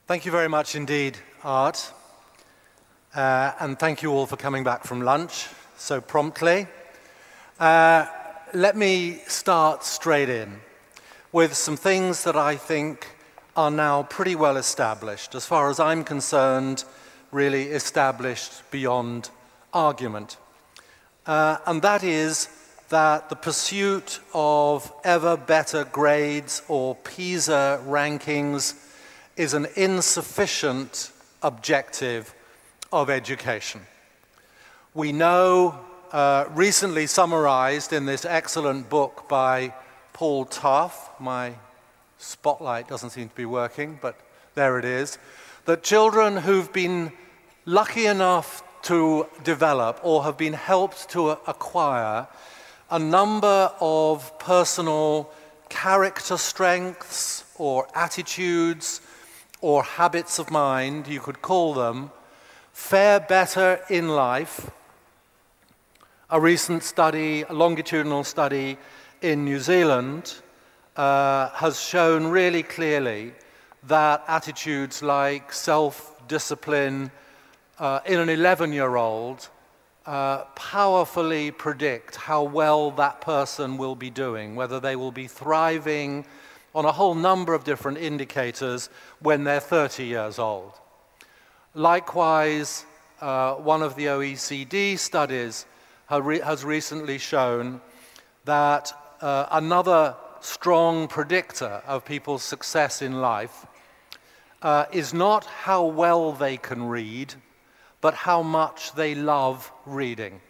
Thank you very much indeed, Art. And thank you all for coming back from lunch so promptly. Let me start straight in with some things that I think are now pretty well established, as far as I'm concerned, really established beyond argument. And that is that the pursuit of ever better grades or PISA rankings is an insufficient objective of education. We know, recently summarized in this excellent book by Paul Tough, my spotlight doesn't seem to be working, but there it is, that children who've been lucky enough to develop or have been helped to acquire a number of personal character strengths or attitudes or habits of mind, you could call them, fare better in life. A recent study, a longitudinal study in New Zealand, has shown really clearly that attitudes like self-discipline in an 11-year-old powerfully predict how well that person will be doing, whether they will be thriving on a whole number of different indicators when they're 30 years old. Likewise, one of the OECD studies has recently shown that another strong predictor of people's success in life is not how well they can read, but how much they love reading.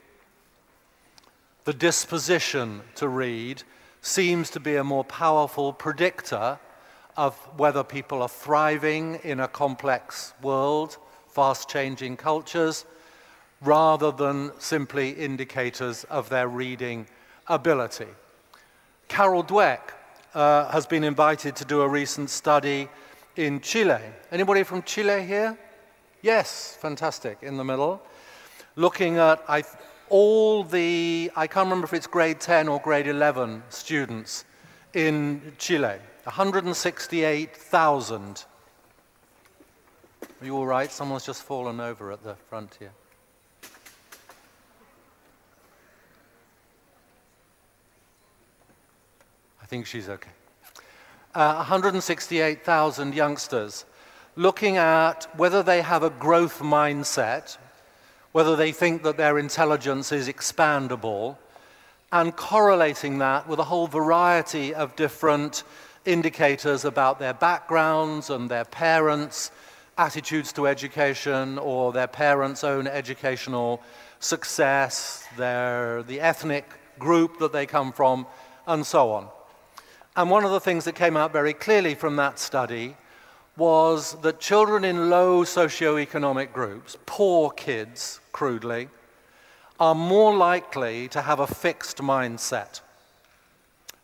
The disposition to read seems to be a more powerful predictor of whether people are thriving in a complex world, fast-changing cultures, rather than simply indicators of their reading ability. Carol Dweck has been invited to do a recent study in Chile. Anybody from Chile here? Yes, fantastic, in the middle. Looking at all the, I can't remember if it's grade 10 or grade 11 students in Chile, 168,000. Are you all right? Someone's just fallen over at the front here. I think she's okay. 168,000 youngsters looking at whether they have a growth mindset, whether they think that their intelligence is expandable, and correlating that with a whole variety of different indicators about their backgrounds and their parents' attitudes to education or their parents' own educational success, the ethnic group that they come from, and so on. And one of the things that came out very clearly from that study was that children in low socioeconomic groups, poor kids, crudely, are more likely to have a fixed mindset.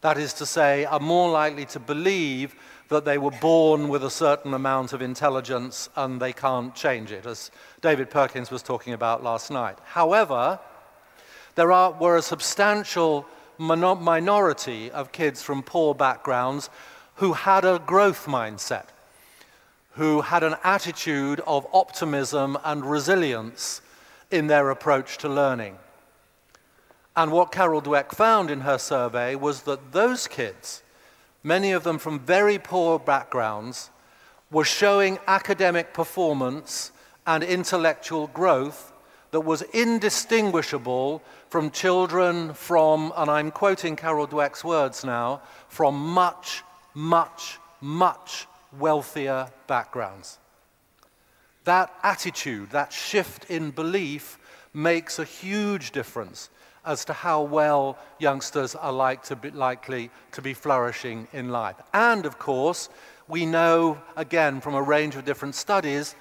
That is to say, are more likely to believe that they were born with a certain amount of intelligence and they can't change it, as David Perkins was talking about last night. However, were a substantial minority of kids from poor backgrounds who had a growth mindset, who had an attitude of optimism and resilience in their approach to learning. And what Carol Dweck found in her survey was that those kids, many of them from very poor backgrounds, were showing academic performance and intellectual growth that was indistinguishable from children from, and I'm quoting Carol Dweck's words now, from much, much, much wealthier backgrounds. That attitude, that shift in belief, makes a huge difference as to how well youngsters are likely to be flourishing in life. And of course, we know, again, from a range of different studies,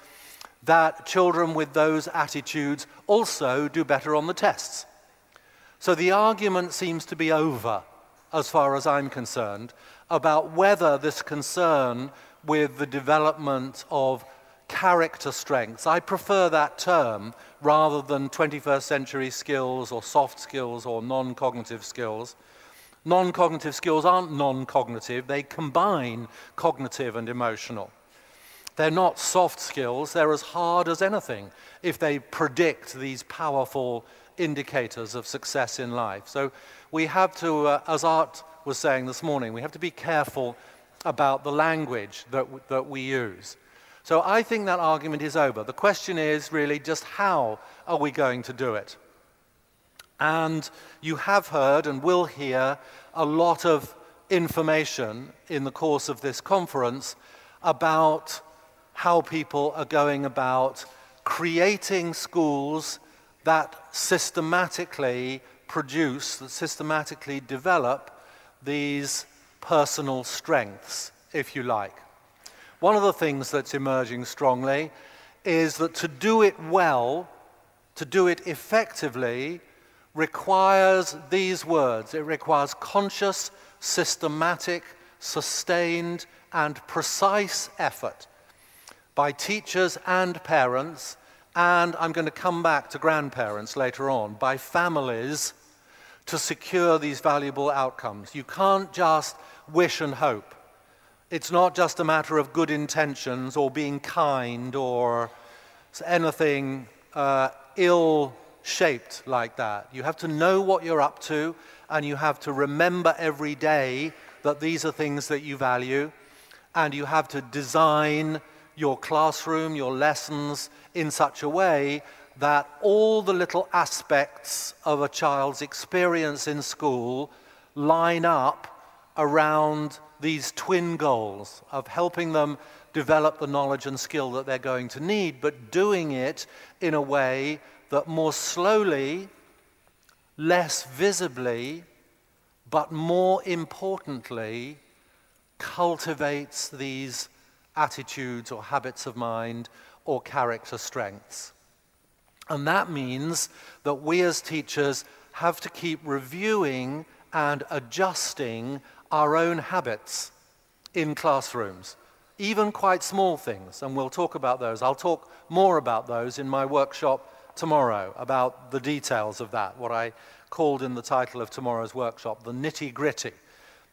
that children with those attitudes also do better on the tests. So the argument seems to be over, as far as I'm concerned, about whether this concern with the development of character strengths, I prefer that term rather than 21st century skills or soft skills or non-cognitive skills. Non-cognitive skills aren't non-cognitive, they combine cognitive and emotional. They're not soft skills, they're as hard as anything if they predict these powerful indicators of success in life. So we have to, as Art was saying this morning, we have to be careful about the language that we use. So I think that argument is over. The question is really just how are we going to do it? And you have heard and will hear a lot of information in the course of this conference about how people are going about creating schools that systematically produce, that systematically develop these personal strengths, if you like. One of the things that's emerging strongly is that to do it well, to do it effectively, requires these words. It requires conscious, systematic, sustained, and precise effort by teachers and parents, and I'm going to come back to grandparents later on, by families to secure these valuable outcomes. You can't just wish and hope. It's not just a matter of good intentions or being kind or anything ill-shaped like that. You have to know what you're up to, and you have to remember every day that these are things that you value, and you have to design your classroom, your lessons in such a way that all the little aspects of a child's experience in school line up around these twin goals of helping them develop the knowledge and skill that they're going to need, but doing it in a way that more slowly, less visibly, but more importantly, cultivates these attitudes or habits of mind or character strengths. And that means that we as teachers have to keep reviewing and adjusting our own habits in classrooms, even quite small things, and we'll talk about those. I'll talk more about those in my workshop tomorrow, about the details of that, what I called in the title of tomorrow's workshop, the nitty-gritty.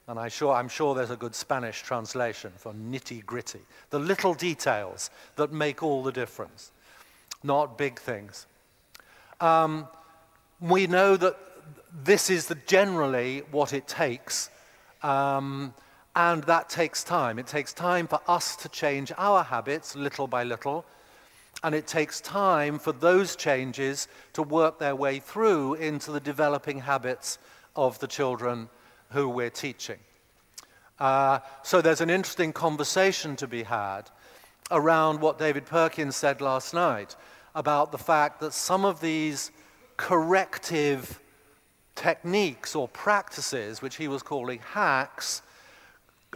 And I'm sure there's a good Spanish translation for nitty-gritty. The little details that make all the difference, not big things. We know that this is generally what it takes, and that takes time. It takes time for us to change our habits little by little, and it takes time for those changes to work their way through into the developing habits of the children who we're teaching. So there's an interesting conversation to be had around what David Perkins said last night about the fact that some of these corrective techniques or practices, which he was calling hacks,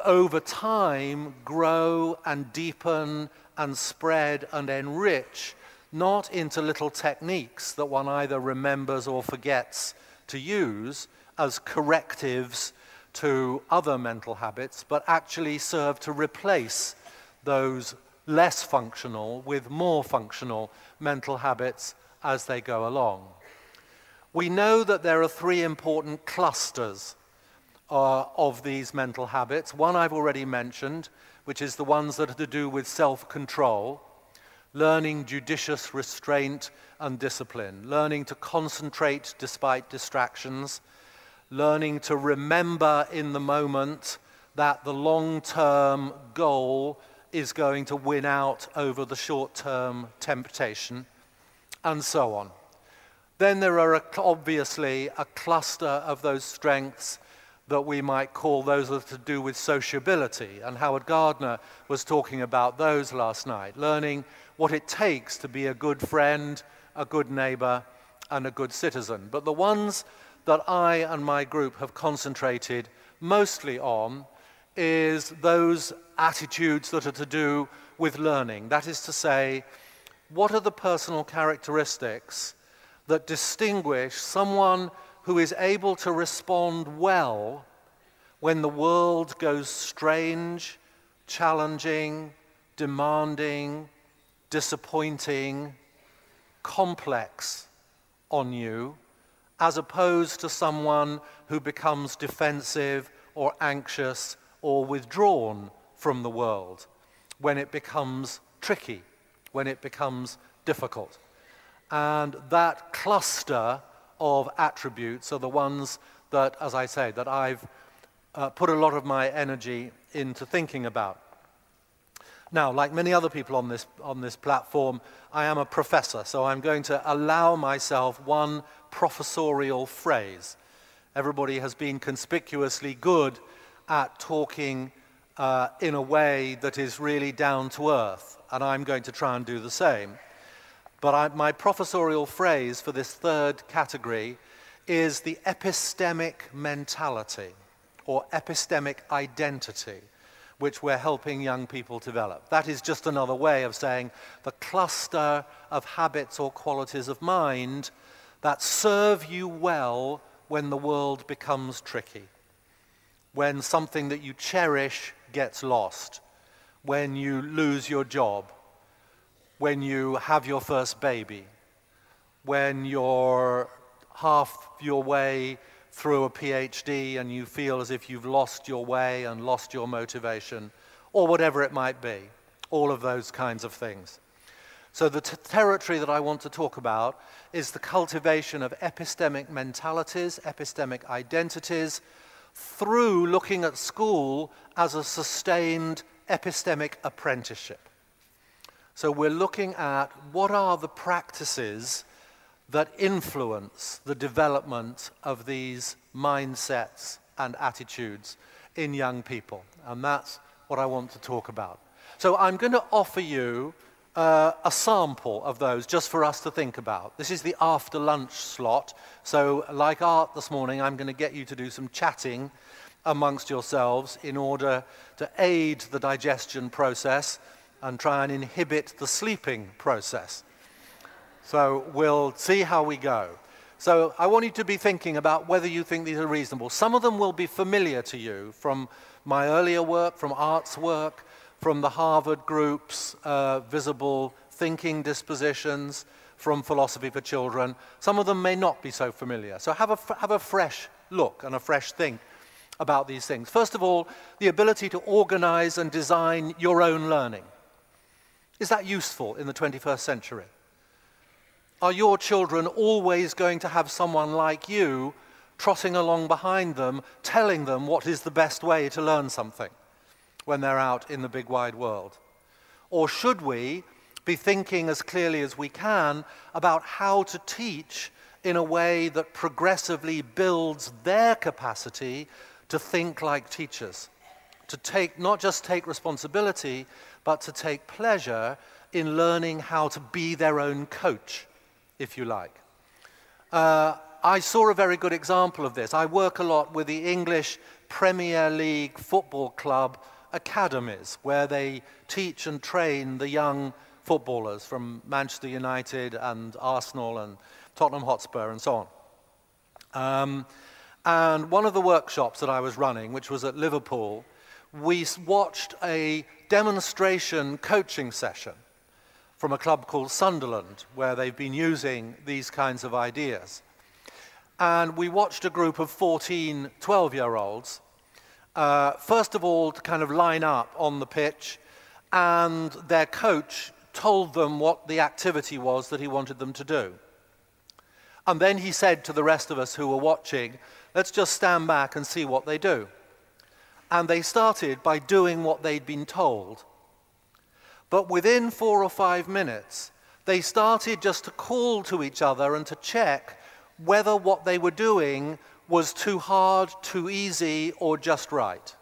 over time grow and deepen and spread and enrich, not into little techniques that one either remembers or forgets to use as correctives to other mental habits, but actually serve to replace those less functional with more functional mental habits as they go along. We know that there are three important clusters of these mental habits. One I've already mentioned, which is the ones that are to do with self-control, learning judicious restraint and discipline, learning to concentrate despite distractions, learning to remember in the moment that the long-term goal is going to win out over the short-term temptation, and so on. Then there are obviously a cluster of those strengths that we might call those that are to do with sociability, and Howard Gardner was talking about those last night, learning what it takes to be a good friend, a good neighbor, and a good citizen. But the ones that I and my group have concentrated mostly on is those attitudes that are to do with learning. That is to say, what are the personal characteristics that distinguish someone who is able to respond well when the world goes strange, challenging, demanding, disappointing, complex on you, as opposed to someone who becomes defensive or anxious or withdrawn from the world. when it becomes tricky, when it becomes difficult. And that cluster of attributes are the ones that, as I say, that I've put a lot of my energy into thinking about. Now, like many other people on this platform, I am a professor, so I'm going to allow myself one professorial phrase. Everybody has been conspicuously good at talking in a way that is really down to earth, and I'm going to try and do the same. But my professorial phrase for this third category is the epistemic mentality, or epistemic identity, which we're helping young people develop. That is just another way of saying the cluster of habits or qualities of mind that serve you well when the world becomes tricky, when something that you cherish gets lost, when you lose your job, when you have your first baby, when you're half your way through a PhD and you feel as if you've lost your way and lost your motivation, or whatever it might be, all of those kinds of things. So the territory that I want to talk about is the cultivation of epistemic mentalities, epistemic identities, through looking at school as a sustained epistemic apprenticeship. So we're looking at what are the practices that influence the development of these mindsets and attitudes in young people. And that's what I want to talk about. So I'm going to offer you a sample of those just for us to think about. This is the after lunch slot. So like Art this morning, I'm going to get you to do some chatting amongst yourselves in order to aid the digestion process and try and inhibit the sleeping process. So we'll see how we go. So I want you to be thinking about whether you think these are reasonable. Some of them will be familiar to you from my earlier work, from Art's work, from the Harvard group's visible thinking dispositions, from Philosophy for Children. Some of them may not be so familiar. So have a fresh look and a fresh think about these things. First of all, the ability to organize and design your own learning. Is that useful in the 21st century? Are your children always going to have someone like you trotting along behind them, telling them what is the best way to learn something when they're out in the big wide world? Or should we be thinking as clearly as we can about how to teach in a way that progressively builds their capacity to think like teachers, to not just take responsibility, but to take pleasure in learning how to be their own coach, if you like. I saw a very good example of this. I work a lot with the English Premier League football club academies, where they teach and train the young footballers from Manchester United and Arsenal and Tottenham Hotspur and so on. And one of the workshops that I was running, which was at Liverpool, we watched a demonstration coaching session from a club called Sunderland, where they've been using these kinds of ideas. And we watched a group of 14, 12-year-olds, first of all, to kind of line up on the pitch, and their coach told them what the activity was that he wanted them to do. And then he said to the rest of us who were watching, let's just stand back and see what they do. And they started by doing what they'd been told. But within 4 or 5 minutes, they started just to call to each other and to check whether what they were doing was too hard, too easy, or just right.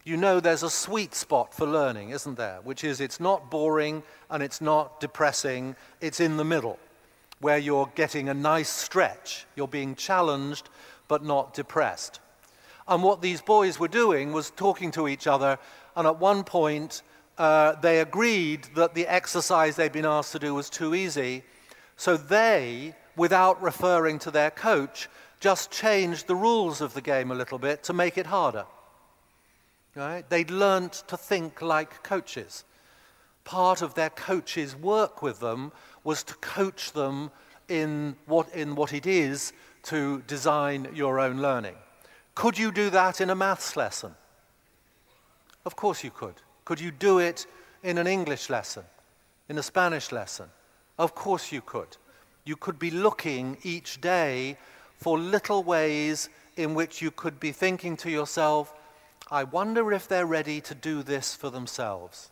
You know there's a sweet spot for learning, isn't there? Which is it's not boring and it's not depressing, it's in the middle, where you're getting a nice stretch. You're being challenged, but not depressed. And what these boys were doing was talking to each other, and at one point, they agreed that the exercise they'd been asked to do was too easy, so they, without referring to their coach, just changed the rules of the game a little bit to make it harder. Right? They'd learnt to think like coaches. Part of their coach's work with them was to coach them in what it is to design your own learning. Could you do that in a maths lesson? Of course you could. Could you do it in an English lesson, in a Spanish lesson? Of course you could. You could be looking each day for little ways in which you could be thinking to yourself, I wonder if they're ready to do this for themselves,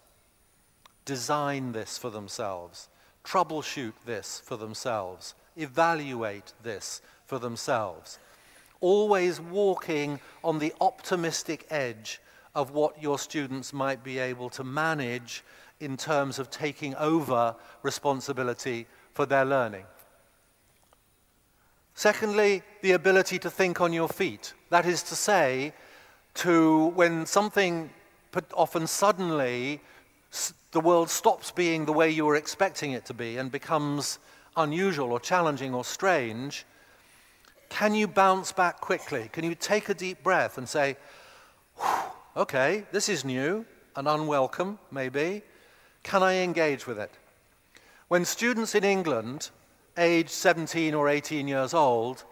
design this for themselves, troubleshoot this for themselves, evaluate this for themselves. Always walking on the optimistic edge of what your students might be able to manage in terms of taking over responsibility for their learning. Secondly, the ability to think on your feet. That is to say, when something often suddenly the world stops being the way you were expecting it to be and becomes unusual or challenging or strange, can you bounce back quickly? Can you take a deep breath and say, okay, this is new and unwelcome, maybe. Can I engage with it? When students in England, aged 17 or 18 years old,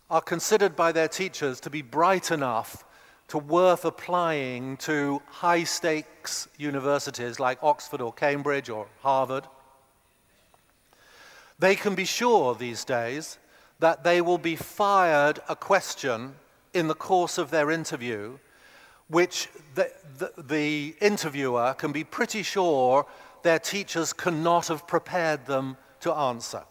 are considered by their teachers to be bright enough to worth applying to high-stakes universities like Oxford or Cambridge or Harvard, they can be sure these days that they will be fired a question in the course of their interview which the interviewer can be pretty sure their teachers cannot have prepared them to answer.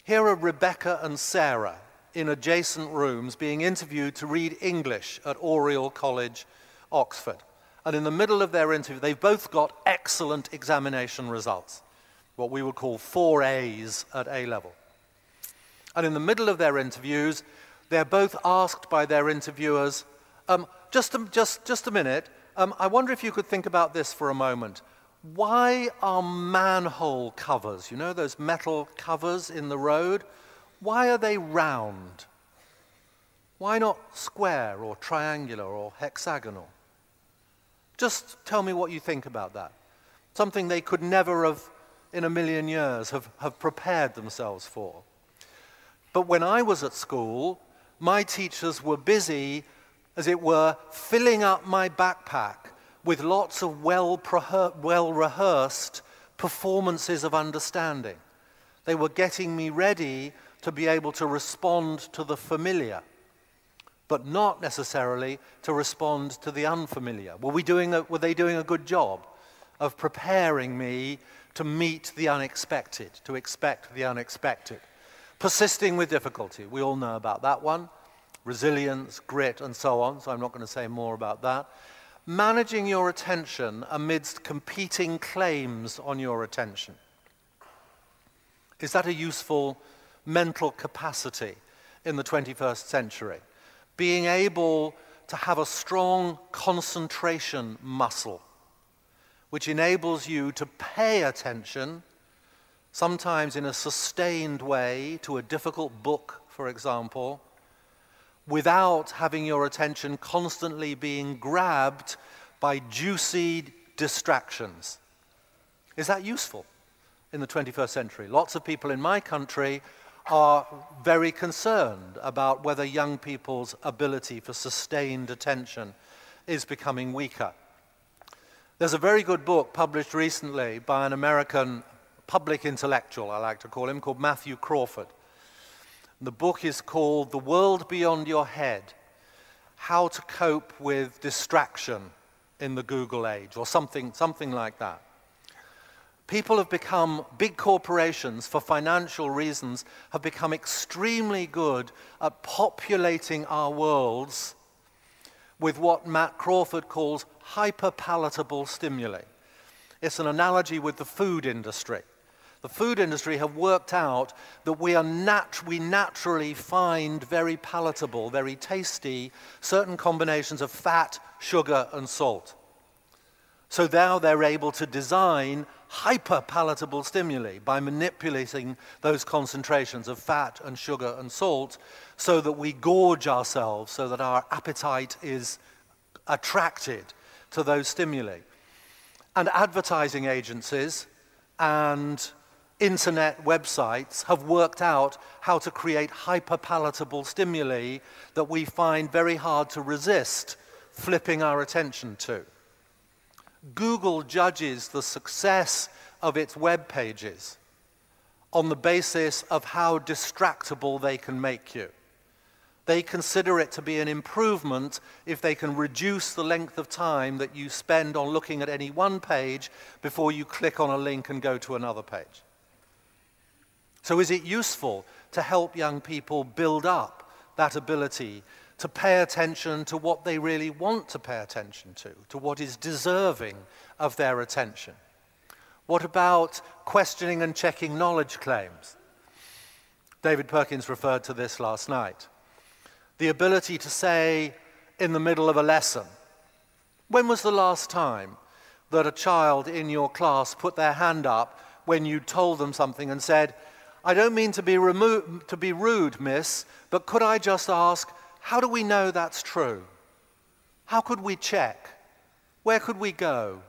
Here are Rebecca and Sarah in adjacent rooms being interviewed to read English at Oriel College, Oxford. And in the middle of their interview, they've both got excellent examination results, what we would call 4 A's at A-level. And in the middle of their interviews, they're both asked by their interviewers, just a minute, I wonder if you could think about this for a moment. Why are manhole covers, you know, those metal covers in the road, why are they round? Why not square or triangular or hexagonal? Just tell me what you think about that. Something they could never have, in a million years, have prepared themselves for. But when I was at school, my teachers were busy, as it were, filling up my backpack with lots of well-rehearsed performances of understanding. They were getting me ready to be able to respond to the familiar, but not necessarily to respond to the unfamiliar. Were they doing a good job of preparing me to meet the unexpected, to expect the unexpected? Persisting with difficulty, we all know about that one. Resilience, grit, and so on, so I'm not going to say more about that. Managing your attention amidst competing claims on your attention. Is that a useful mental capacity in the 21st century? Being able to have a strong concentration muscle, which enables you to pay attention, sometimes in a sustained way, to a difficult book, for example, without having your attention constantly being grabbed by juicy distractions. Is that useful in the 21st century? Lots of people in my country are very concerned about whether young people's ability for sustained attention is becoming weaker. There's a very good book published recently by an American public intellectual, I like to call him, called Matthew Crawford. The book is called The World Beyond Your Head, How to Cope with Distraction in the Google Age, or something like that. People have become, big corporations for financial reasons, have become extremely good at populating our worlds with what Matt Crawford calls hyper-palatable stimuli. It's an analogy with the food industry. The food industry have worked out that we naturally find very palatable, very tasty, certain combinations of fat, sugar, and salt. So now they're able to design hyper-palatable stimuli by manipulating those concentrations of fat and sugar and salt so that we gorge ourselves, so that our appetite is attracted to those stimuli. And advertising agencies and internet websites have worked out how to create hyper-palatable stimuli that we find very hard to resist flipping our attention to. Google judges the success of its web pages on the basis of how distractible they can make you. They consider it to be an improvement if they can reduce the length of time that you spend on looking at any one page before you click on a link and go to another page. So is it useful to help young people build up that ability to pay attention to what they really want to pay attention to what is deserving of their attention? What about questioning and checking knowledge claims? David Perkins referred to this last night. The ability to say in the middle of a lesson, when was the last time that a child in your class put their hand up when you told them something and said, I don't mean to be rude, miss, but could I just ask, how do we know that's true? How could we check? Where could we go?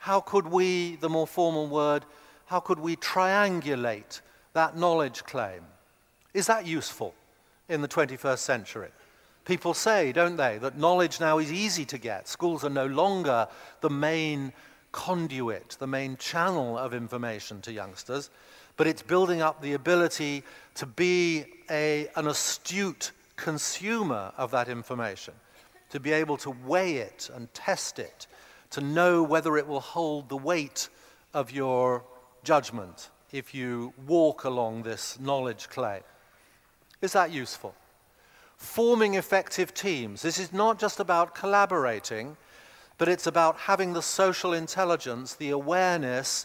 How could we, the more formal word, how could we triangulate that knowledge claim? Is that useful in the 21st century? People say, don't they, that knowledge now is easy to get. Schools are no longer the main conduit, the main channel of information to youngsters, but it's building up the ability to be an astute consumer of that information, to be able to weigh it and test it, to know whether it will hold the weight of your judgment if you walk along this knowledge claim. Is that useful? Forming effective teams. This is not just about collaborating, but it's about having the social intelligence, the awareness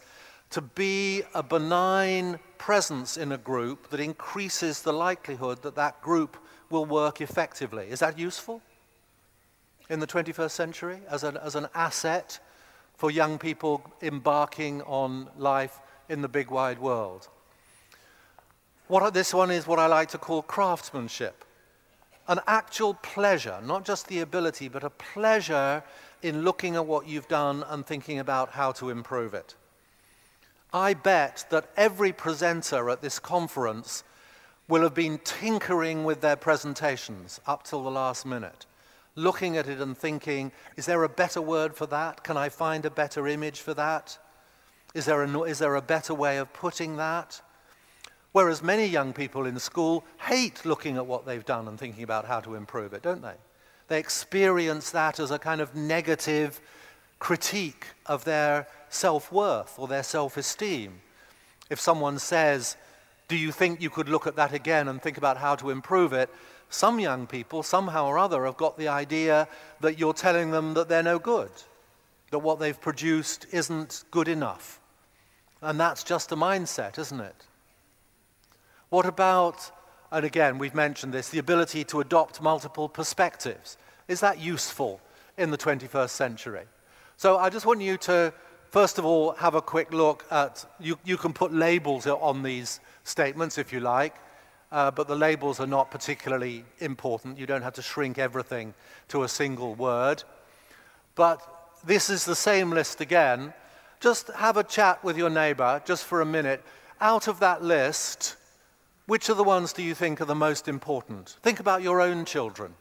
to be a benign presence in a group that increases the likelihood that that group will work effectively. Is that useful in the 21st century as an asset for young people embarking on life in the big wide world? This one is what I like to call craftsmanship. An actual pleasure, not just the ability, but a pleasure in looking at what you've done and thinking about how to improve it. I bet that every presenter at this conference will have been tinkering with their presentations up till the last minute, looking at it and thinking, is there a better word for that? Can I find a better image for that? Is there a better way of putting that? Whereas many young people in school hate looking at what they've done and thinking about how to improve it, don't they? They experience that as a kind of negative critique of their self-worth or their self-esteem. If someone says, do you think you could look at that again and think about how to improve it? Some young people, somehow or other, have got the idea that you're telling them that they're no good, that what they've produced isn't good enough. And that's just a mindset, isn't it? What about, and again, we've mentioned this, the ability to adopt multiple perspectives? Is that useful in the 21st century? So I just want you to, first of all, have a quick look at, you can put labels on these statements if you like, but the labels are not particularly important. You don't have to shrink everything to a single word. But this is the same list again. Just have a chat with your neighbor, just for a minute. Out of that list, which are the ones do you think are the most important? Think about your own children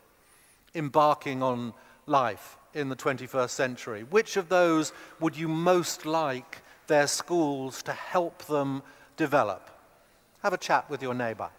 embarking on life in the 21st century. Which of those would you most like their schools to help them develop? Have a chat with your neighbor.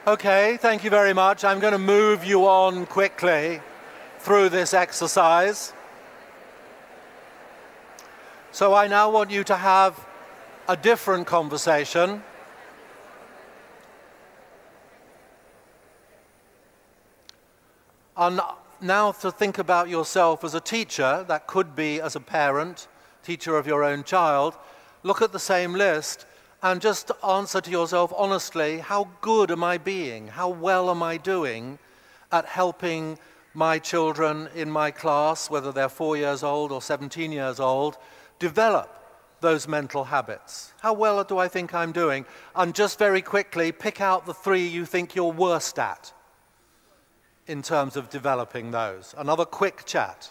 Okay, thank you very much. I'm going to move you on quickly through this exercise. So I now want you to have a different conversation. And now to think about yourself as a teacher, that could be as a parent, teacher of your own child, look at the same list and just answer to yourself honestly, how good am I being? How well am I doing at helping my children in my class, whether they're 4 years old or 17 years old, develop those mental habits? How well do I think I'm doing? And just very quickly, pick out the 3 you think you're worst at in terms of developing those. Another quick chat.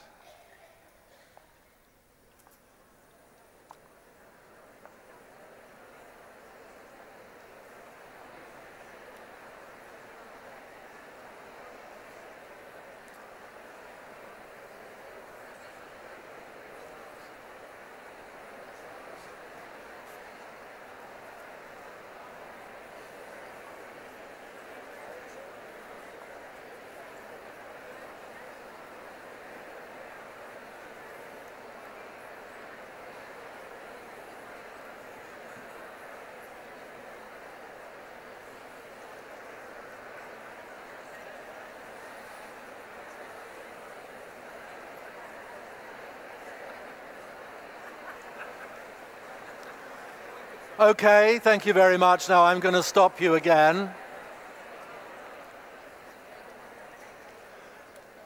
Okay, thank you very much. Now I'm going to stop you again.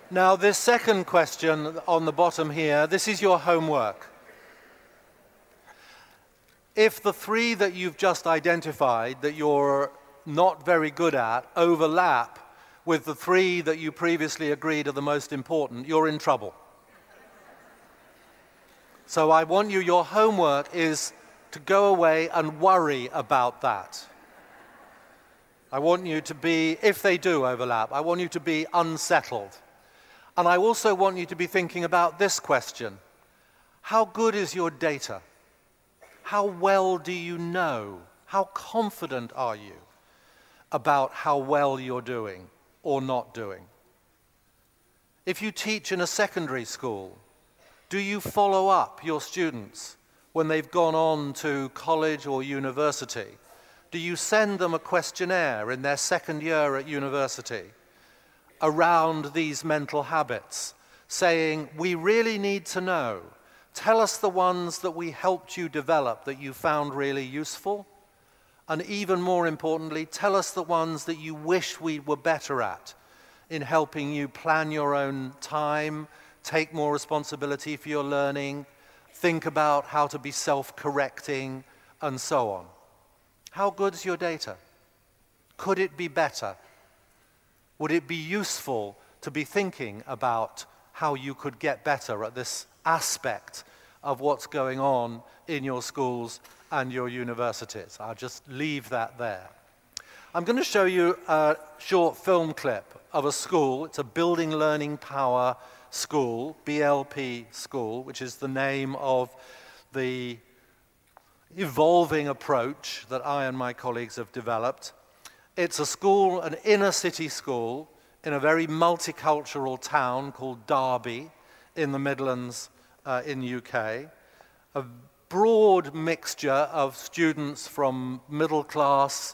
Now this second question on the bottom here, this is your homework. If the 3 that you've just identified that you're not very good at overlap with the 3 that you previously agreed are the most important, you're in trouble. So I want you, your homework is to go away and worry about that. I want you to be, if they do overlap, I want you to be unsettled. And I also want you to be thinking about this question. How good is your data? How well do you know? How confident are you about how well you're doing or not doing? If you teach in a secondary school, do you follow up your students when they've gone on to college or university? Do you send them a questionnaire in their second year at university around these mental habits, saying, we really need to know, tell us the ones that we helped you develop that you found really useful, and even more importantly, tell us the ones that you wish we were better at in helping you plan your own time, take more responsibility for your learning, think about how to be self-correcting, and so on. How good is your data? Could it be better? Would it be useful to be thinking about how you could get better at this aspect of what's going on in your schools and your universities? I'll just leave that there. I'm going to show you a short film clip of a school. It's a Building Learning Power School, BLP School, which is the name of the evolving approach that I and my colleagues have developed. It's a school, an inner city school, in a very multicultural town called Derby in the Midlands in the UK. A broad mixture of students from middle class,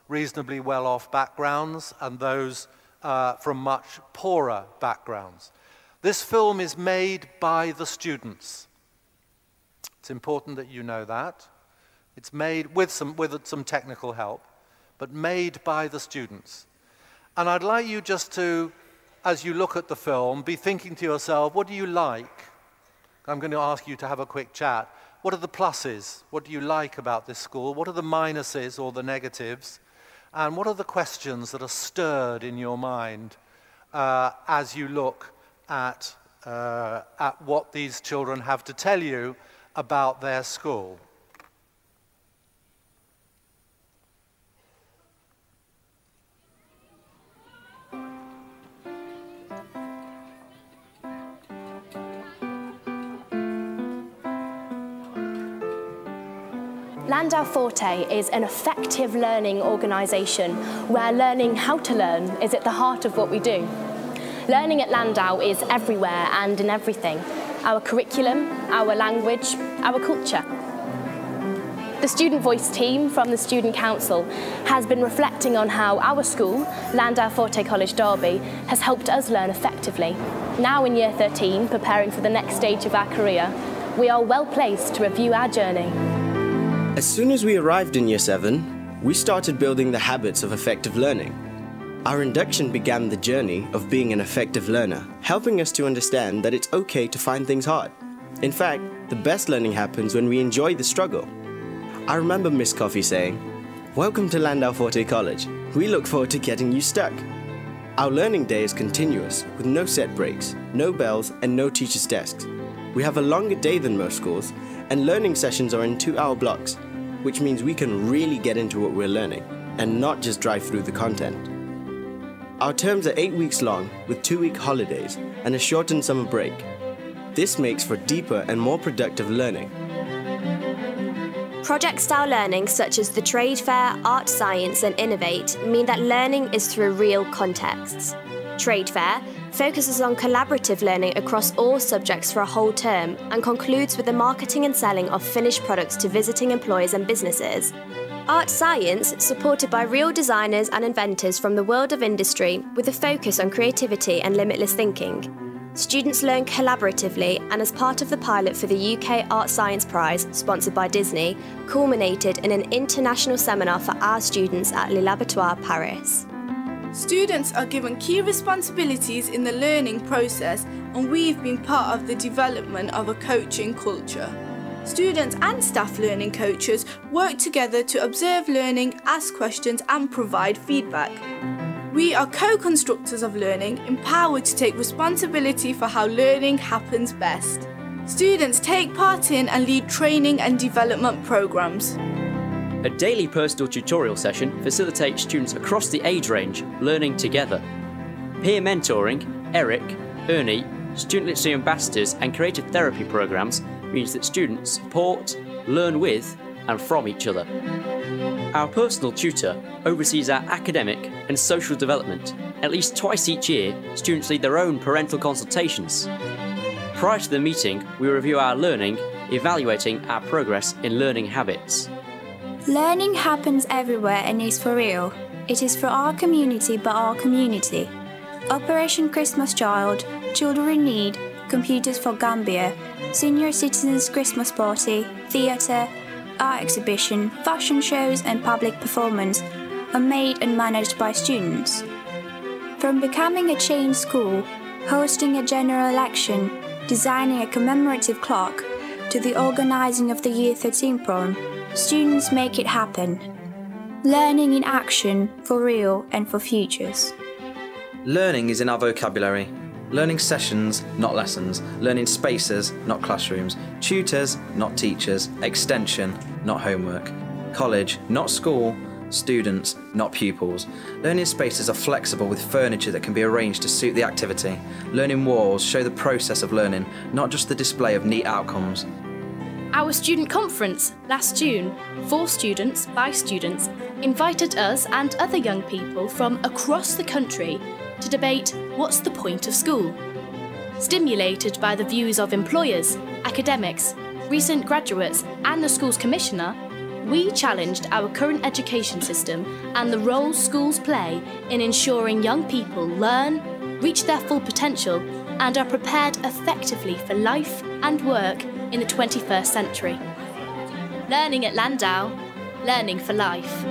reasonably well-off backgrounds, and those from much poorer backgrounds. This film is made by the students. It's important that you know that. It's made with some technical help, but made by the students. And I'd like you just to, as you look at the film, be thinking to yourself, what do you like? I'm going to ask you to have a quick chat. What are the pluses? What do you like about this school? What are the minuses or the negatives? And what are the questions that are stirred in your mind as you look at what these children have to tell you about their school? Landau Forte is an effective learning organisation where learning how to learn is at the heart of what we do. Learning at Landau is everywhere and in everything. Our curriculum, our language, our culture. The Student Voice team from the Student Council has been reflecting on how our school, Landau Forte College Derby, has helped us learn effectively. Now in Year 13, preparing for the next stage of our career, we are well placed to review our journey. As soon as we arrived in Year 7, we started building the habits of effective learning. Our induction began the journey of being an effective learner, helping us to understand that it's okay to find things hard. In fact, the best learning happens when we enjoy the struggle. I remember Miss Coffey saying, "Welcome to Landau Forte College. We look forward to getting you stuck." Our learning day is continuous, with no set breaks, no bells, and no teacher's desks. We have a longer day than most schools, and learning sessions are in 2-hour blocks, which means we can really get into what we're learning, and not just drive through the content. Our terms are 8 weeks long, with 2-week holidays, and a shortened summer break. This makes for deeper and more productive learning. Project-style learning such as the trade fair, art science and innovate mean that learning is through real contexts. Trade fair focuses on collaborative learning across all subjects for a whole term and concludes with the marketing and selling of finished products to visiting employers and businesses. Art science, supported by real designers and inventors from the world of industry with a focus on creativity and limitless thinking. Students learn collaboratively and as part of the pilot for the UK Art Science Prize, sponsored by Disney, culminated in an international seminar for our students at Le Laboratoire Paris. Students are given key responsibilities in the learning process, and we've been part of the development of a coaching culture. Students and staff learning coaches work together to observe learning, ask questions and provide feedback. We are co-constructors of learning, empowered to take responsibility for how learning happens best. Students take part in and lead training and development programs. A daily personal tutorial session facilitates students across the age range learning together. Peer mentoring, Eric, Ernie, Student Literacy Ambassadors and creative therapy programs means that students support, learn with and from each other. Our personal tutor oversees our academic and social development. At least twice each year, students lead their own parental consultations. Prior to the meeting, we review our learning, evaluating our progress in learning habits. Learning happens everywhere and is for real. It is for our community by our community. Operation Christmas Child, Children in Need, Computers for Gambia, Senior Citizens Christmas Party, Theatre, art exhibition, fashion shows and public performance are made and managed by students. From becoming a chain school, hosting a general election, designing a commemorative clock, to the organising of the Year 13 prom, students make it happen. Learning in action, for real and for futures. Learning is in our vocabulary. Learning sessions, not lessons. Learning spaces, not classrooms. Tutors, not teachers. Extension, not homework. College, not school. Students, not pupils. Learning spaces are flexible with furniture that can be arranged to suit the activity. Learning walls show the process of learning, not just the display of neat outcomes. Our student conference last June, for students by students, invited us and other young people from across the country to debate what's the point of school. Stimulated by the views of employers, academics, recent graduates and the school's commissioner, we challenged our current education system and the role schools play in ensuring young people learn, reach their full potential and are prepared effectively for life and work in the 21st century. Learning at Landau, learning for life.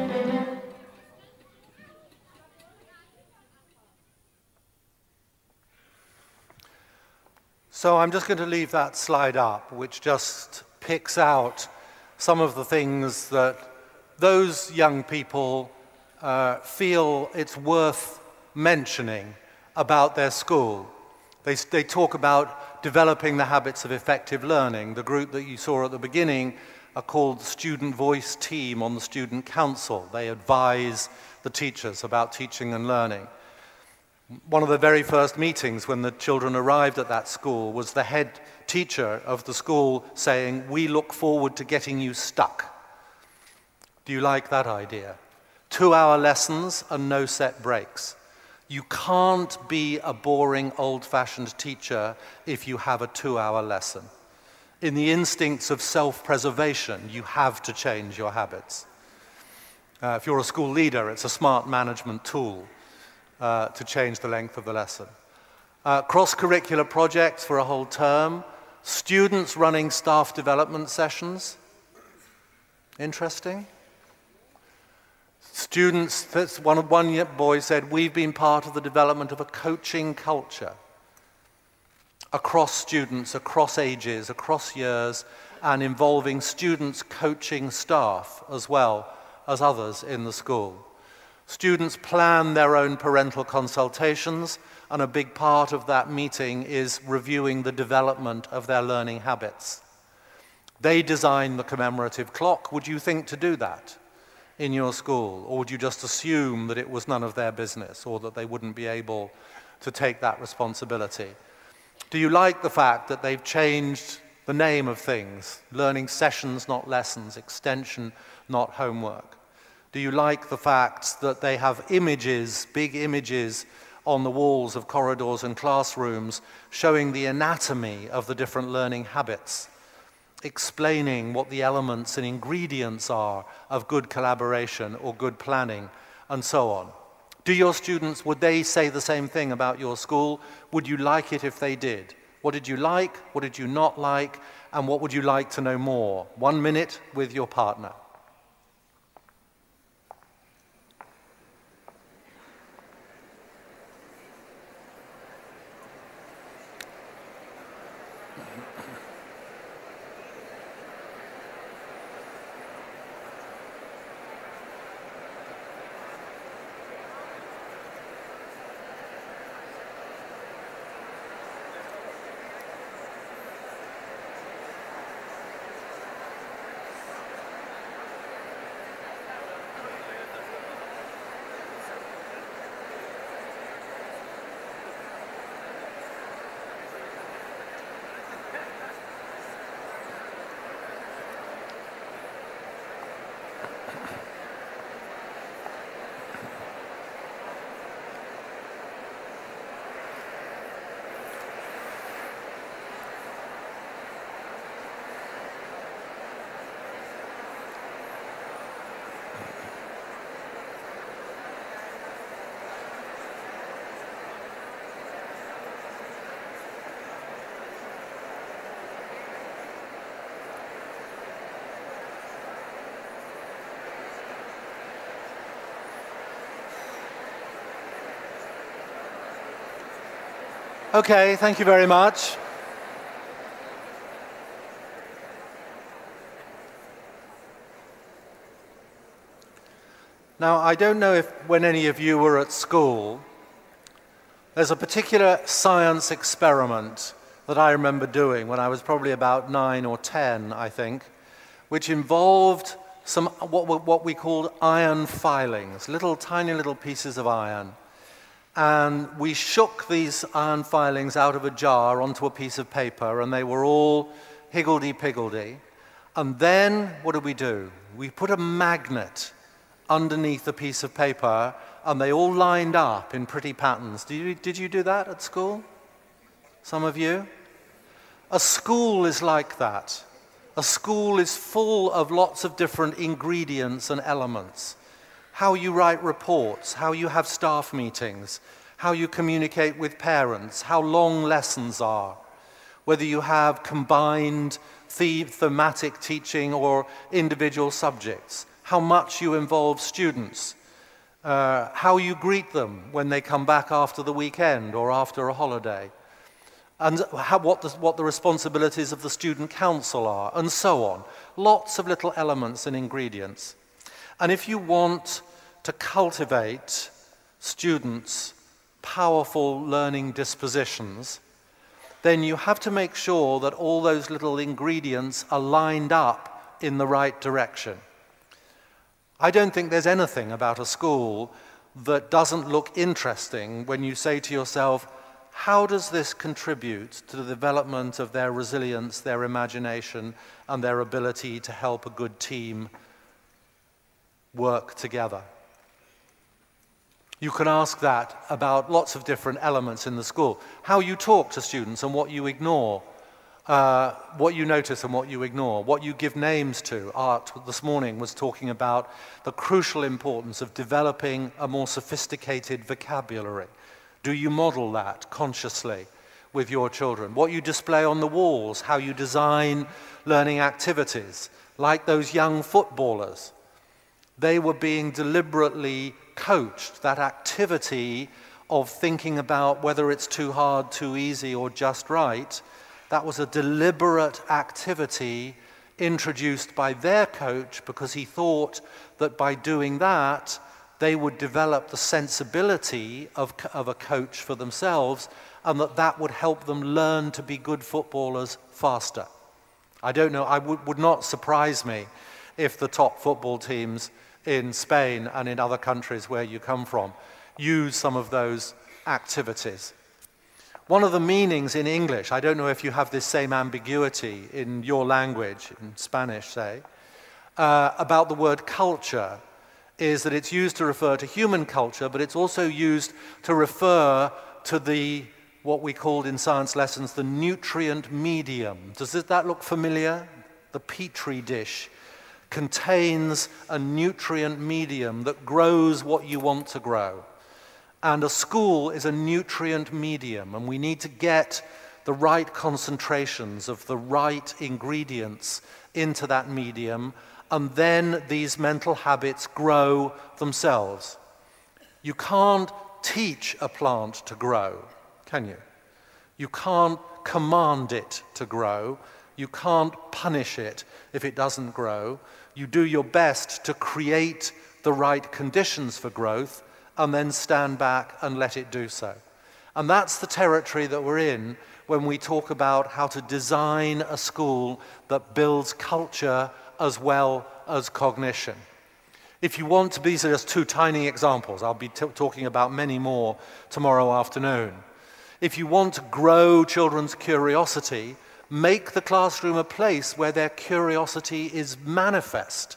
So I'm just going to leave that slide up, which just picks out some of the things that those young people feel it's worth mentioning about their school. They talk about developing the habits of effective learning. The group that you saw at the beginning are called the Student Voice Team on the Student Council. They advise the teachers about teaching and learning. One of the very first meetings when the children arrived at that school was the head teacher of the school saying, "We look forward to getting you stuck." Do you like that idea? 2-hour lessons and no set breaks. You can't be a boring, old-fashioned teacher if you have a 2-hour lesson. In the instincts of self-preservation, you have to change your habits. If you're a school leader, it's a smart management tool to change the length of the lesson. Cross-curricular projects for a whole term. Students running staff development sessions. Interesting. Students, one boy said, we've been part of the development of a coaching culture across students, across ages, across years, and involving students coaching staff as well as others in the school. Students plan their own parental consultations, and a big part of that meeting is reviewing the development of their learning habits. They design the commemorative clock. Would you think to do that in your school? Or would you just assume that it was none of their business, or that they wouldn't be able to take that responsibility? Do you like the fact that they've changed the name of things? Learning sessions, not lessons. Extension, not homework. Do you like the fact that they have images, big images, on the walls of corridors and classrooms showing the anatomy of the different learning habits, explaining what the elements and ingredients are of good collaboration or good planning, and so on? Do your students, would they say the same thing about your school? Would you like it if they did? What did you like? What did you not like? And what would you like to know more? 1 minute with your partner. Okay, thank you very much. Now, I don't know if when any of you were at school, there's a particular science experiment that I remember doing when I was probably about 9 or 10, I think, which involved some what we called iron filings, tiny little pieces of iron. And we shook these iron filings out of a jar onto a piece of paper, and they were all higgledy-piggledy. And then, what did we do? We put a magnet underneath a piece of paper, and they all lined up in pretty patterns. Did you do that at school? Some of you? A school is like that. A school is full of lots of different ingredients and elements. How you write reports, how you have staff meetings, how you communicate with parents, how long lessons are, whether you have combined thematic teaching or individual subjects, how much you involve students, how you greet them when they come back after the weekend or after a holiday, and what the responsibilities of the student council are, and so on. Lots of little elements and ingredients. And if you want to cultivate students' powerful learning dispositions, then you have to make sure that all those little ingredients are lined up in the right direction. I don't think there's anything about a school that doesn't look interesting when you say to yourself, how does this contribute to the development of their resilience, their imagination, and their ability to help a good team work together? You can ask that about lots of different elements in the school. How you talk to students and what you ignore. what you notice and what you ignore, what you give names to. Art this morning was talking about the crucial importance of developing a more sophisticated vocabulary. Do you model that consciously with your children? What you display on the walls, how you design learning activities, like those young footballers. They were being deliberately coached, that activity of thinking about whether it's too hard, too easy, or just right. That was a deliberate activity introduced by their coach because he thought that by doing that, they would develop the sensibility of a coach for themselves, and that would help them learn to be good footballers faster. I don't know, would not surprise me if the top football teams in Spain and in other countries where you come from use some of those activities. One of the meanings in English, I don't know if you have this same ambiguity in your language, in Spanish, say, about the word culture, is that it's used to refer to human culture, but it's also used to refer to what we called in science lessons the nutrient medium. Does that look familiar? The petri dish contains a nutrient medium that grows what you want to grow. And a school is a nutrient medium, and we need to get the right concentrations of the right ingredients into that medium, and then these mental habits grow themselves. You can't teach a plant to grow, can you? You can't command it to grow. You can't punish it if it doesn't grow. You do your best to create the right conditions for growth and then stand back and let it do so. And that's the territory that we're in when we talk about how to design a school that builds culture as well as cognition. If you want to, these are just two tiny examples. I'll be talking about many more tomorrow afternoon. If you want to grow children's curiosity, make the classroom a place where their curiosity is manifest,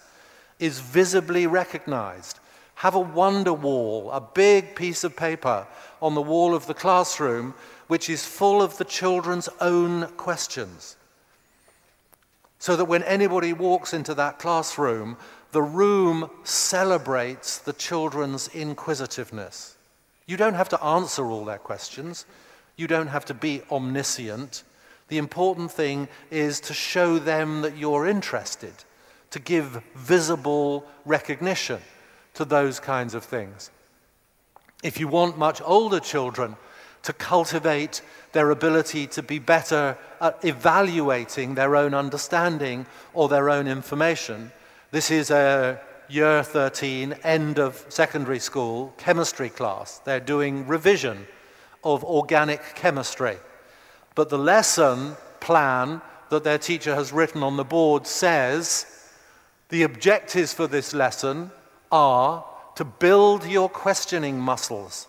is visibly recognized. Have a wonder wall, a big piece of paper on the wall of the classroom, which is full of the children's own questions. So that when anybody walks into that classroom, the room celebrates the children's inquisitiveness. You don't have to answer all their questions. You don't have to be omniscient. The important thing is to show them that you're interested, to give visible recognition to those kinds of things. If you want much older children to cultivate their ability to be better at evaluating their own understanding or their own information, this is a year 13, end of secondary school chemistry class. They're doing revision of organic chemistry. But the lesson plan that their teacher has written on the board says the objectives for this lesson are to build your questioning muscles,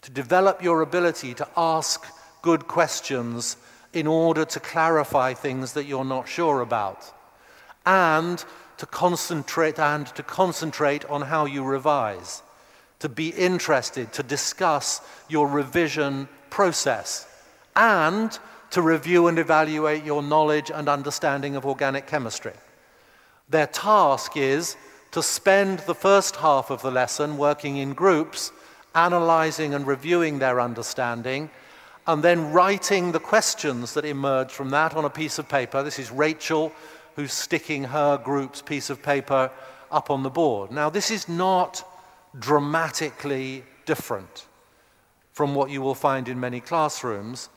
to develop your ability to ask good questions in order to clarify things that you're not sure about, and to concentrate on how you revise, to be interested, to discuss your revision process, and to review and evaluate your knowledge and understanding of organic chemistry. Their task is to spend the first half of the lesson working in groups, analyzing and reviewing their understanding, and then writing the questions that emerge from that on a piece of paper. This is Rachel, who's sticking her group's piece of paper up on the board. Now, this is not dramatically different from what you will find in many classrooms,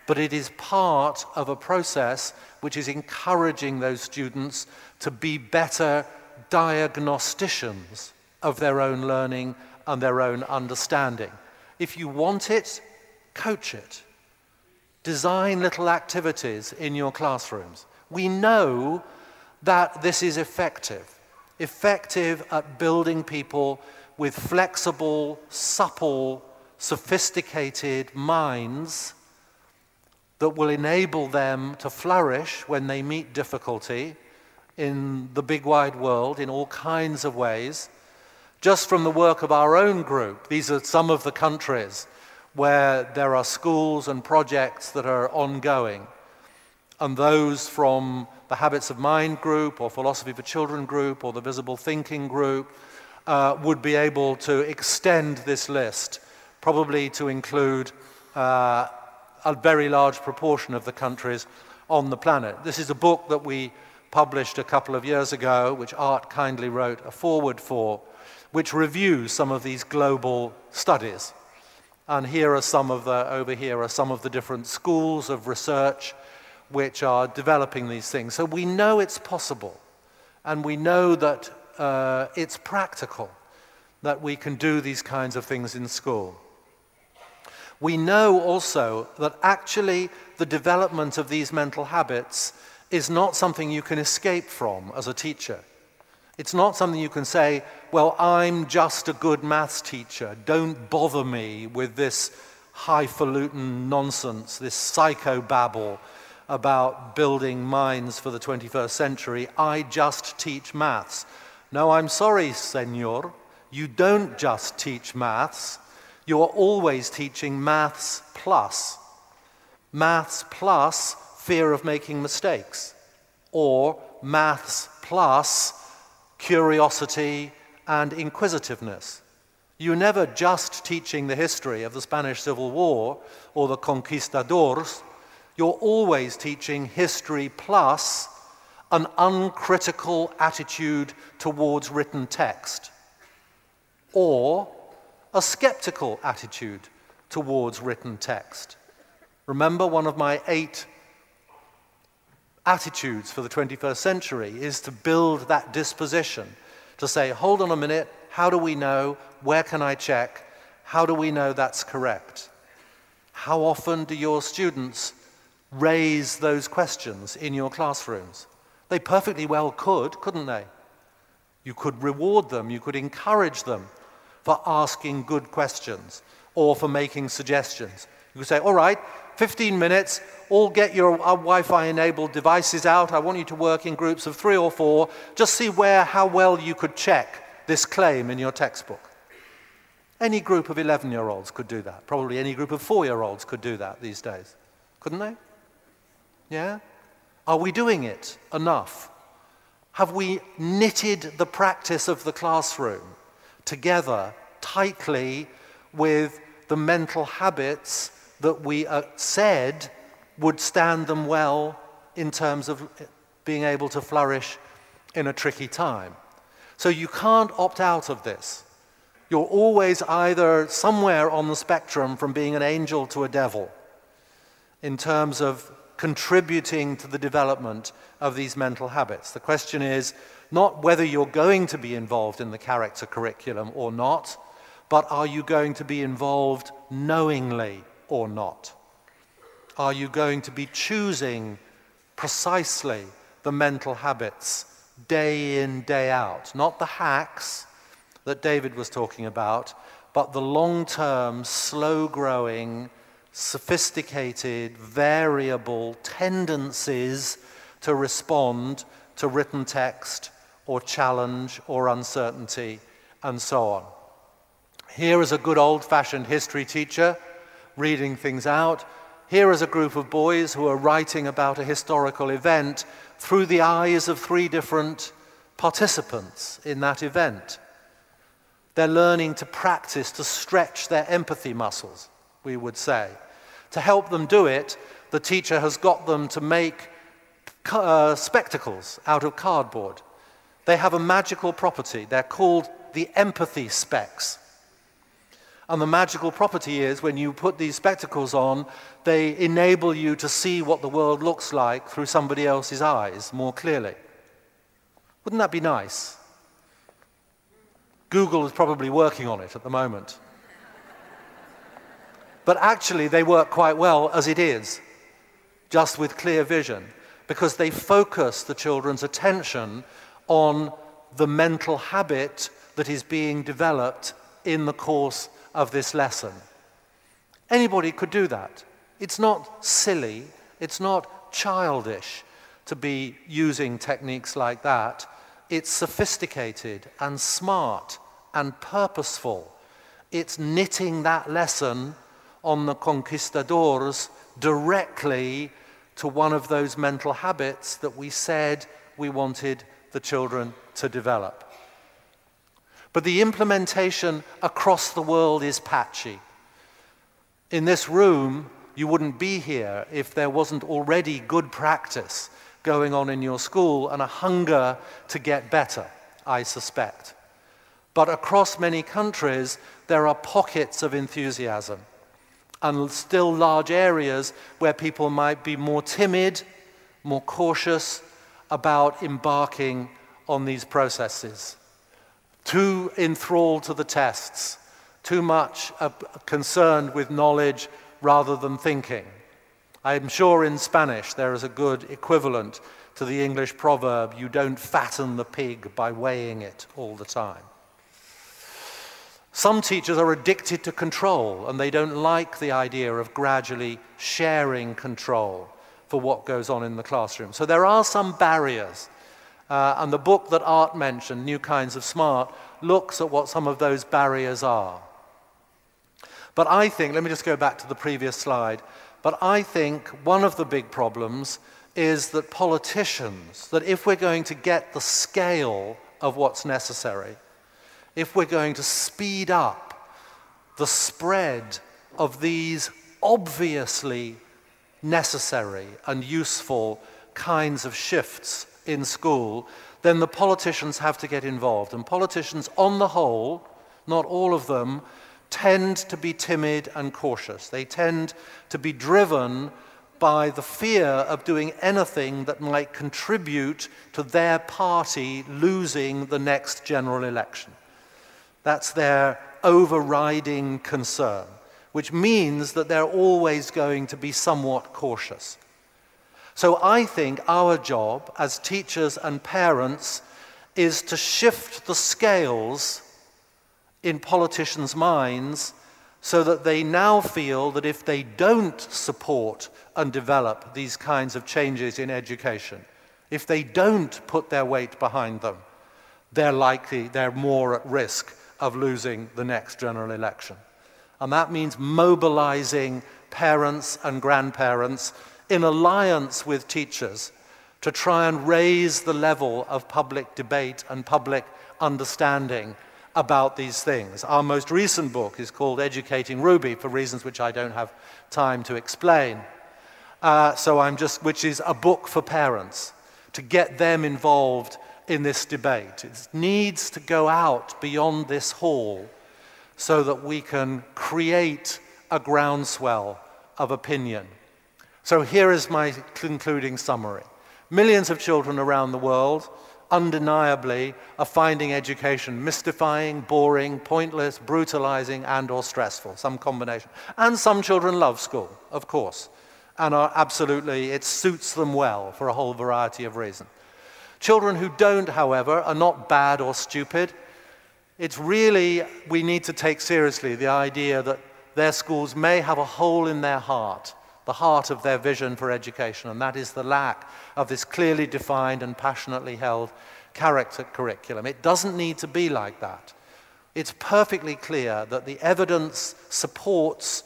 but it is part of a process which is encouraging those students to be better diagnosticians of their own learning and their own understanding. If you want it, coach it. Design little activities in your classrooms. We know that this is effective at building people with flexible, supple, sophisticated minds that will enable them to flourish when they meet difficulty in the big wide world in all kinds of ways. Just from the work of our own group, these are some of the countries where there are schools and projects that are ongoing. And those from the Habits of Mind group or Philosophy for Children group or the Visible Thinking group would be able to extend this list, probably to include a very large proportion of the countries on the planet. This is a book that we published a couple of years ago, which Art kindly wrote a foreword for, which reviews some of these global studies. And here are some of the, over here are some of the different schools of research which are developing these things. So we know it's possible, and we know that it's practical, that we can do these kinds of things in school. We know also that actually the development of these mental habits is not something you can escape from as a teacher. It's not something you can say, well, I'm just a good maths teacher. Don't bother me with this highfalutin nonsense, this psychobabble about building minds for the 21st century. I just teach maths. No, I'm sorry, senor. You don't just teach maths. You're always teaching maths plus. Maths plus fear of making mistakes. Or maths plus curiosity and inquisitiveness. You're never just teaching the history of the Spanish Civil War or the conquistadors. You're always teaching history plus an uncritical attitude towards written text, or a skeptical attitude towards written text. Remember, one of my 8 attitudes for the 21st century is to build that disposition, to say, hold on a minute, how do we know? Where can I check? How do we know that's correct? How often do your students raise those questions in your classrooms? They perfectly well could, couldn't they? You could reward them, you could encourage them for asking good questions or for making suggestions. You could say, all right, 15 minutes, all get your Wi-Fi enabled devices out. I want you to work in groups of 3 or 4. Just see how well you could check this claim in your textbook. Any group of 11-year-olds could do that. Probably any group of 4-year-olds could do that these days. Couldn't they? Yeah? Are we doing it enough? Have we knitted the practice of the classroom together tightly with the mental habits that we said would stand them well in terms of being able to flourish in a tricky time? So you can't opt out of this. You're always either somewhere on the spectrum from being an angel to a devil in terms of contributing to the development of these mental habits. The question is not whether you're going to be involved in the character curriculum or not, but are you going to be involved knowingly or not? Are you going to be choosing precisely the mental habits day in, day out? Not the hacks that David was talking about, but the long-term, slow-growing, sophisticated, variable tendencies to respond to written text or challenge or uncertainty and so on. Here is a good old-fashioned history teacher reading things out. Here is a group of boys who are writing about a historical event through the eyes of 3 different participants in that event. They're learning to practice, to stretch their empathy muscles, we would say. To help them do it, the teacher has got them to make spectacles out of cardboard. They have a magical property. They're called the empathy specs. And the magical property is when you put these spectacles on, they enable you to see what the world looks like through somebody else's eyes more clearly. Wouldn't that be nice? Google is probably working on it at the moment. But actually, they work quite well as it is, just with clear vision, because they focus the children's attention on the mental habit that is being developed in the course of this lesson. Anybody could do that. It's not silly, it's not childish to be using techniques like that. It's sophisticated and smart and purposeful. It's knitting that lesson on the conquistadors directly to one of those mental habits that we said we wanted the children to develop. But the implementation across the world is patchy. In this room, you wouldn't be here if there wasn't already good practice going on in your school and a hunger to get better, I suspect. But across many countries, there are pockets of enthusiasm and still large areas where people might be more timid, more cautious about embarking on these processes. Too enthralled to the tests, too much concerned with knowledge rather than thinking. I'm sure in Spanish there is a good equivalent to the English proverb, you don't fatten the pig by weighing it all the time. Some teachers are addicted to control, and they don't like the idea of gradually sharing control for what goes on in the classroom. So there are some barriers. And the book that Art mentioned, New Kinds of Smart, looks at what some of those barriers are. But I think, let me just go back to the previous slide, but I think one of the big problems is that politicians, that if we're going to get the scale of what's necessary, if we're going to speed up the spread of these obviously necessary and useful kinds of shifts in school, then the politicians have to get involved. And politicians, on the whole, not all of them, tend to be timid and cautious. They tend to be driven by the fear of doing anything that might contribute to their party losing the next general election. That's their overriding concern, which means that they're always going to be somewhat cautious. So I think our job as teachers and parents is to shift the scales in politicians' minds so that they now feel that if they don't support and develop these kinds of changes in education, if they don't put their weight behind them, they're more at risk of losing the next general election. And that means mobilizing parents and grandparents in alliance with teachers to try and raise the level of public debate and public understanding about these things. Our most recent book is called Educating Ruby, for reasons which I don't have time to explain. Which is a book for parents, to get them involved in this debate. It needs to go out beyond this hall so that we can create a groundswell of opinion. So here is my concluding summary. Millions of children around the world undeniably are finding education mystifying, boring, pointless, brutalizing, and/or stressful, some combination. And some children love school, of course, and are absolutely, it suits them well for a whole variety of reasons. Children who don't, however, are not bad or stupid. It's really, we need to take seriously the idea that their schools may have a hole in their heart, the heart of their vision for education, and that is the lack of this clearly defined and passionately held character curriculum. It doesn't need to be like that. It's perfectly clear that the evidence supports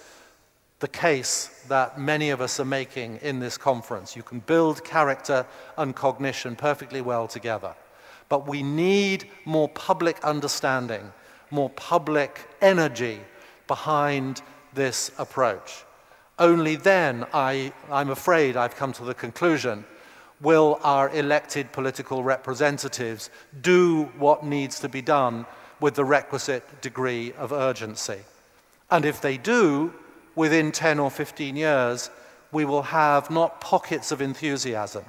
the case that many of us are making in this conference. You can build character and cognition perfectly well together. But we need more public understanding, more public energy behind this approach. Only then, I'm afraid I've come to the conclusion, will our elected political representatives do what needs to be done with the requisite degree of urgency. And if they do, within 10 or 15 years, we will have not pockets of enthusiasm,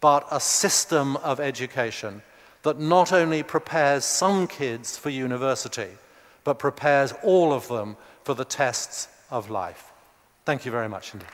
but a system of education that not only prepares some kids for university, but prepares all of them for the tests of life. Thank you very much indeed.